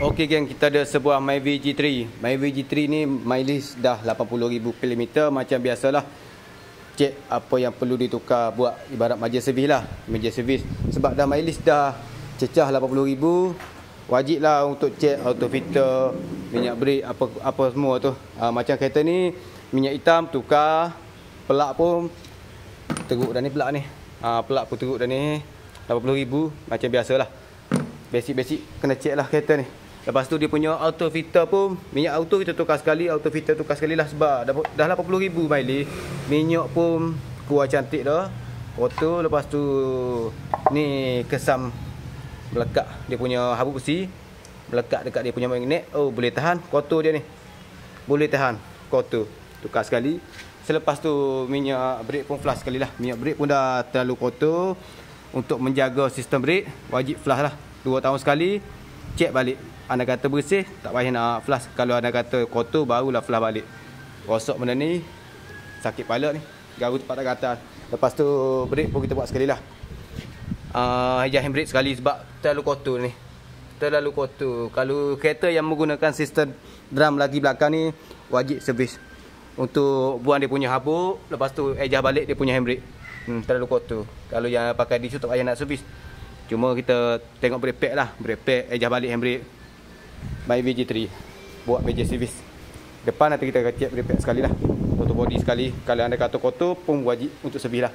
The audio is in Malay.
Okey geng, kita ada sebuah Myvi G3. Myvi G3 ni mileage dah 80,000 km macam biasalah. Cek apa yang perlu ditukar, buat ibarat majlis servis lah, majlis servis. Sebab dah mileage dah cecah 80,000, wajiblah untuk cek auto filter, minyak brake, apa semua tu. Macam kereta ni minyak hitam tukar, pelak pun teruk dah ni, pelak ni. Pelak pun teruk dah ni, 80,000 macam biasalah. Basic kena cek lah kereta ni. Lepas tu dia punya auto filter pun, minyak auto kita tukar sekali, auto filter tukar sekali lah. Sebab dah 80,000 mileage. Minyak pun keluar cantik dah, kotor. Lepas tu ni kesam melekat dia punya habuk besi, melekat dekat dia punya magnet. Oh, boleh tahan kotor dia ni, boleh tahan kotor. Tukar sekali. Selepas tu minyak brake pun flush sekali lah. Minyak brake pun dah terlalu kotor. Untuk menjaga sistem brake wajib flush lah 2 tahun sekali. Cek balik, anda kata bersih tak payah nak flush. Kalau anda kata kotor barulah flush balik. Rosok benda ni sakit kepala ni, garuk tempat tak kata. Lepas tu brake pun kita buat sekali lah. Hijau handbrake sekali sebab terlalu kotor ni, terlalu kotor. Kalau kereta yang menggunakan sistem drum lagi belakang ni wajib servis untuk buang dia punya habuk. Lepas tu ejah balik dia punya handbrake. Terlalu kotor. Kalau yang pakai disu tak payah nak servis. Cuma kita tengok brake pad lah, brake pad, ejah balik handbrake. Myvi G3 buat major service. Depan nanti kita akan check brake pad sekali lah, auto body sekali. Kalau anda kata kotor pun wajib untuk servis lah.